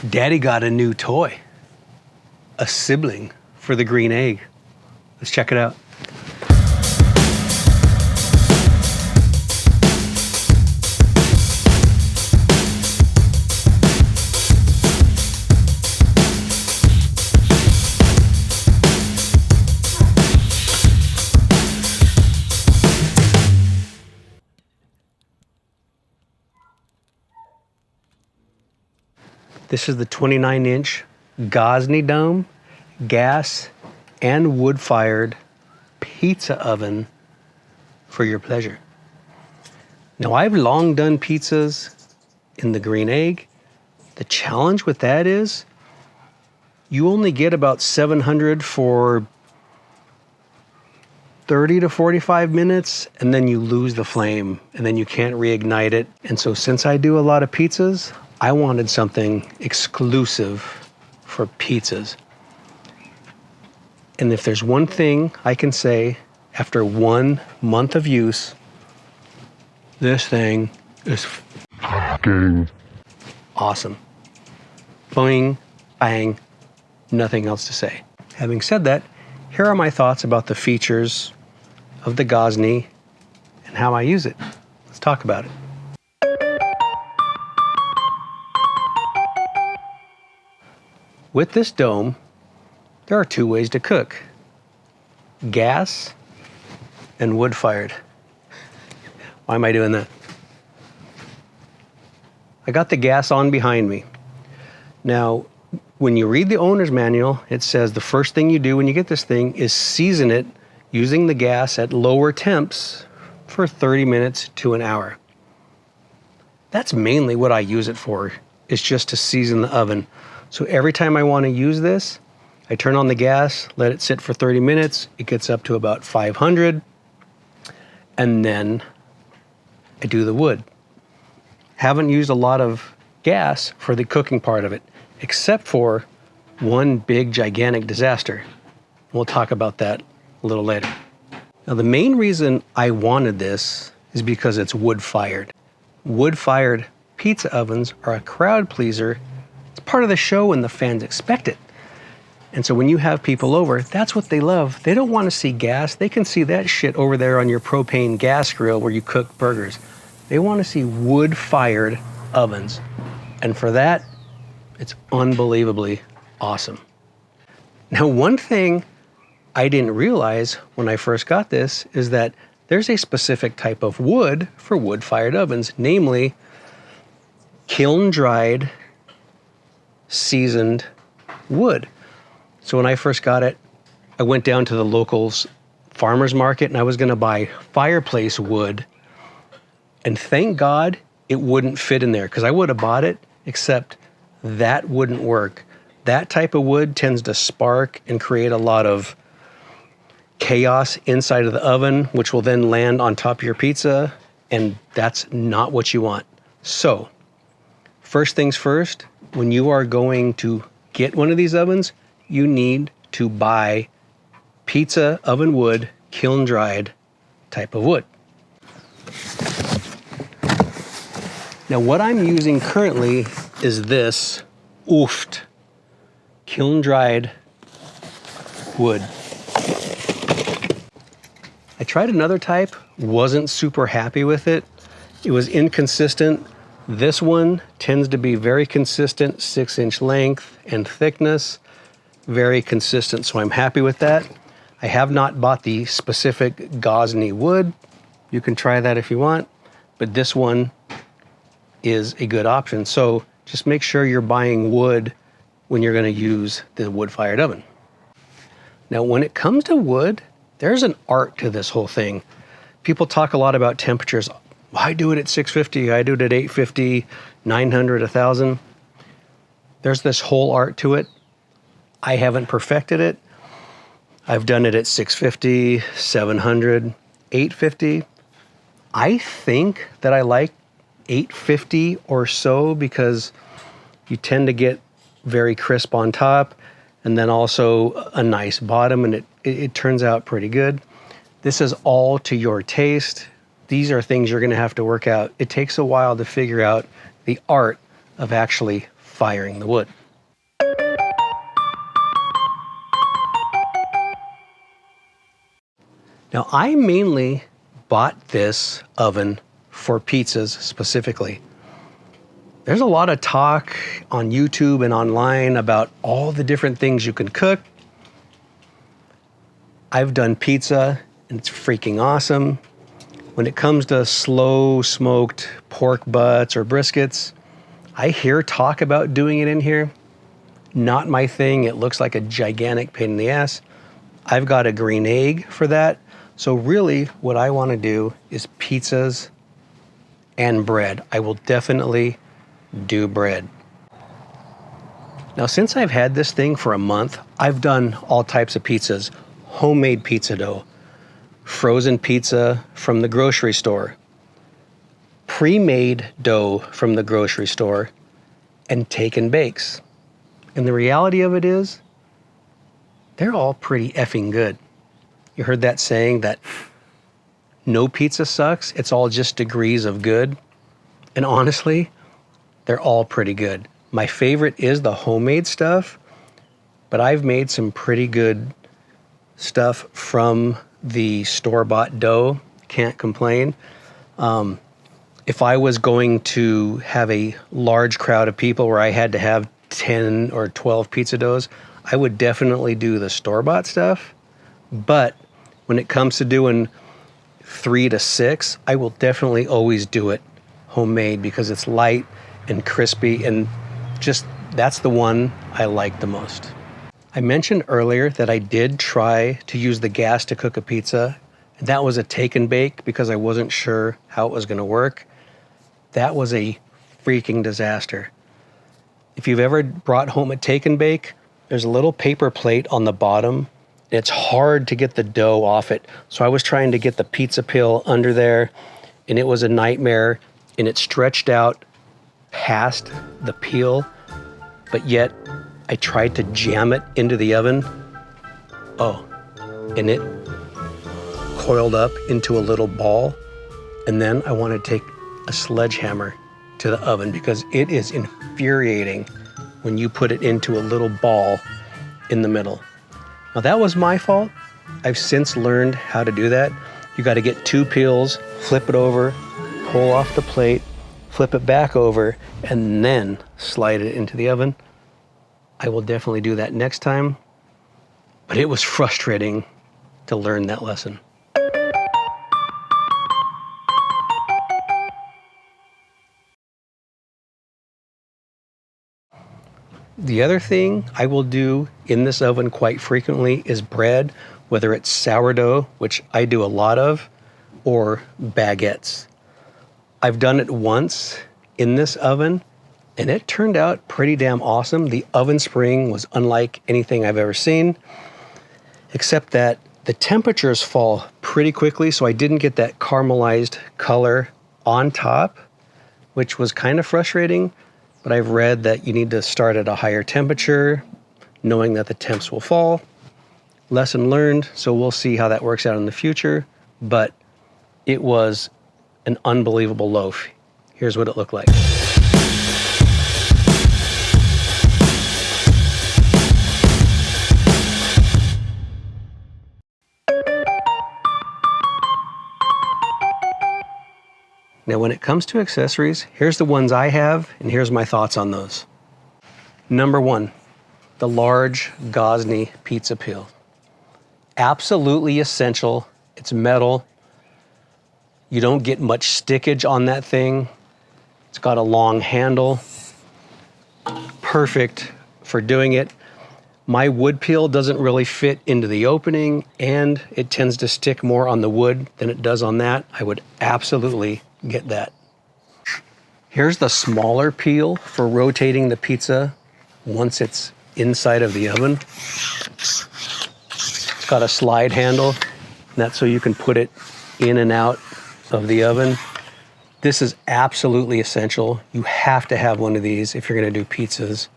Daddy got a new toy, a sibling for the green egg. Let's check it out. This is the 29-inch Gozney Dome gas and wood-fired pizza oven for your pleasure. Now, I've long done pizzas in the green egg. The challenge with that is you only get about 700 for 30 to 45 minutes, and then you lose the flame, and then you can't reignite it. And so since I do a lot of pizzas, I wanted something exclusive for pizzas. And if there's one thing I can say after 1 month of use, this thing is fucking awesome. Boing, bang, nothing else to say. Having said that, here are my thoughts about the features of the Gozney and how I use it. Let's talk about it. With this dome, there are 2 ways to cook: gas and wood-fired. Why am I doing that? I got the gas on behind me. Now, when you read the owner's manual, it says the first thing you do when you get this thing is season it using the gas at lower temps for 30 minutes to an hour. That's mainly what I use it for, is just to season the oven. So every time I want to use this, I turn on the gas, let it sit for 30 minutes. It gets up to about 500. And then I do the wood. Haven't used a lot of gas for the cooking part of it, except for one big gigantic disaster. We'll talk about that a little later. Now, the main reason I wanted this is because it's wood-fired. Wood-fired pizza ovens are a crowd pleaser. It's part of the show and the fans expect it. And so when you have people over, that's what they love. They don't want to see gas. They can see that shit over there on your propane gas grill where you cook burgers. They want to see wood-fired ovens. And for that, it's unbelievably awesome. Now, one thing I didn't realize when I first got this is that there's a specific type of wood for wood-fired ovens, namely kiln-dried, seasoned wood. So when I first got it, I went down to the local farmer's market and I was going to buy fireplace wood. And thank God it wouldn't fit in there, because I would have bought it, except that wouldn't work. That type of wood tends to spark and create a lot of chaos inside of the oven, which will then land on top of your pizza, and that's not what you want. So, first things first, when you are going to get one of these ovens, you need to buy pizza oven wood, kiln-dried type of wood. Now, what I'm using currently is this oofed kiln-dried wood. I tried another type, wasn't super happy with it. It was inconsistent. This one tends to be very consistent, 6-inch length and thickness, very consistent, so I'm happy with that. I have not bought the specific Gozney wood. You can try that if you want, but this one is a good option. So just make sure you're buying wood when you're going to use the wood-fired oven. Now, when it comes to wood, there's an art to this whole thing. People talk a lot about temperatures. I do it at 650, I do it at 850, 900, 1000. There's this whole art to it. I haven't perfected it. I've done it at 650, 700, 850. I think that I like 850 or so because you tend to get very crisp on top and then also a nice bottom, and it turns out pretty good. This is all to your taste. These are things you're going to have to work out. It takes a while to figure out the art of actually firing the wood. Now, I mainly bought this oven for pizzas specifically. There's a lot of talk on YouTube and online about all the different things you can cook. I've done pizza and it's freaking awesome. When it comes to slow smoked pork butts or briskets, I hear talk about doing it in here. Not my thing. It looks like a gigantic pain in the ass. I've got a green egg for that. So really what I want to do is pizzas and bread. I will definitely do bread. Now, since I've had this thing for a month, I've done all types of pizzas. Homemade pizza dough, frozen pizza from the grocery store, pre-made dough from the grocery store, and take and bakes. And the reality of it is, they're all pretty effing good. You heard that saying that no pizza sucks, it's all just degrees of good. And honestly, they're all pretty good. My favorite is the homemade stuff, but I've made some pretty good stuff from the store-bought dough. Can't complain. If I was going to have a large crowd of people where I had to have 10 or 12 pizza doughs, I would definitely do the store-bought stuff. But when it comes to doing 3 to 6, I will definitely always do it homemade because it's light and crispy, and just that's the one I like the most. I mentioned earlier that I did try to use the gas to cook a pizza. That was a take and bake because I wasn't sure how it was going to work. That was a freaking disaster. If you've ever brought home a take and bake, there's a little paper plate on the bottom. It's hard to get the dough off it. So I was trying to get the pizza peel under there, and it was a nightmare, and it stretched out past the peel, but yet I tried to jam it into the oven. Oh, and it coiled up into a little ball. And then I want to take a sledgehammer to the oven because it is infuriating when you put it into a little ball in the middle. Now that was my fault. I've since learned how to do that. You got to get 2 peels, flip it over, pull off the plate, flip it back over, and then slide it into the oven. I will definitely do that next time, but it was frustrating to learn that lesson. The other thing I will do in this oven quite frequently is bread, whether it's sourdough, which I do a lot of, or baguettes. I've done it once in this oven, and it turned out pretty damn awesome. The oven spring was unlike anything I've ever seen, except that the temperatures fall pretty quickly, so I didn't get that caramelized color on top, which was kind of frustrating, but I've read that you need to start at a higher temperature, knowing that the temps will fall. Lesson learned, so we'll see how that works out in the future, but it was an unbelievable loaf. Here's what it looked like. Now, when it comes to accessories, here's the ones I have, and here's my thoughts on those. Number 1, the large Gozney pizza peel. Absolutely essential. It's metal. You don't get much stickage on that thing. It's got a long handle. Perfect for doing it. My wood peel doesn't really fit into the opening, and it tends to stick more on the wood than it does on that. I would absolutely get that. Here's the smaller peel for rotating the pizza once it's inside of the oven. It's got a slide handle, and that's so you can put it in and out of the oven. This is absolutely essential. You have to have one of these if you're going to do pizzas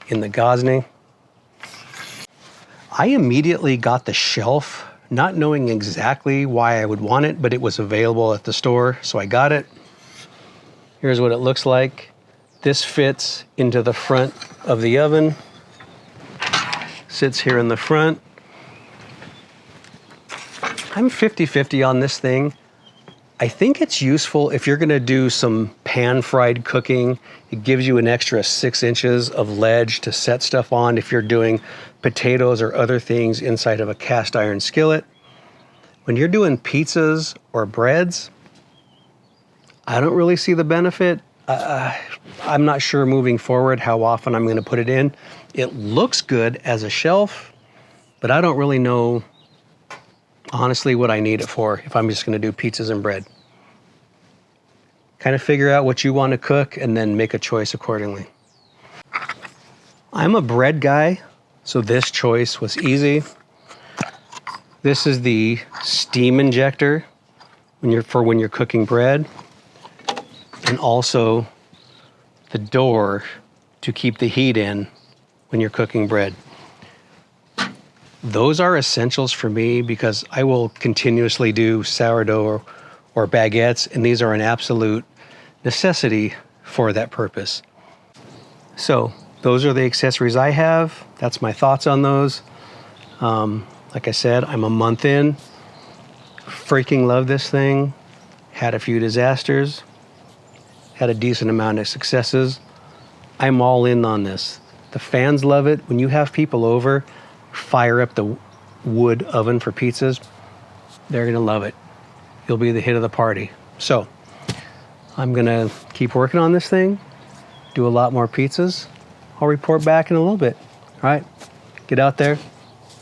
in the Gozney. I immediately got the shelf, not knowing exactly why I would want it, but it was available at the store, so I got it. Here's what it looks like. This fits into the front of the oven, sits here in the front. I'm 50-50 on this thing. I think it's useful if you're gonna do some pan-fried cooking. It gives you an extra 6 inches of ledge to set stuff on if you're doing potatoes or other things inside of a cast iron skillet. When you're doing pizzas or breads, I don't really see the benefit. I'm not sure moving forward how often I'm gonna put it in. It looks good as a shelf, but I don't really know honestly what I need it for if I'm just gonna do pizzas and bread. Kind of figure out what you want to cook and then make a choice accordingly. I'm a bread guy, so this choice was easy. This is the steam injector when you're cooking bread, and also the door to keep the heat in when you're cooking bread. Those are essentials for me because I will continuously do sourdough or baguettes, and these are an absolute necessity for that purpose. So those are the accessories I have. That's my thoughts on those. Like I said, I'm a month in. Freaking love this thing. Had a few disasters. Had a decent amount of successes. I'm all in on this. The fans love it. When you have people over, fire up the wood oven for pizzas, they're gonna love it. You'll be the hit of the party. So I'm gonna keep working on this thing, do a lot more pizzas. I'll report back in a little bit. All right, get out there,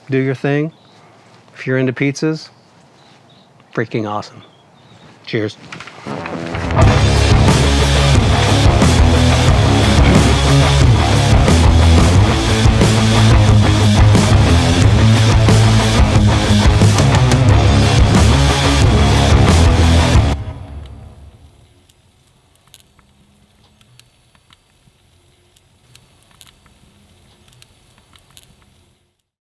do your thing. If you're into pizzas, freaking awesome. Cheers.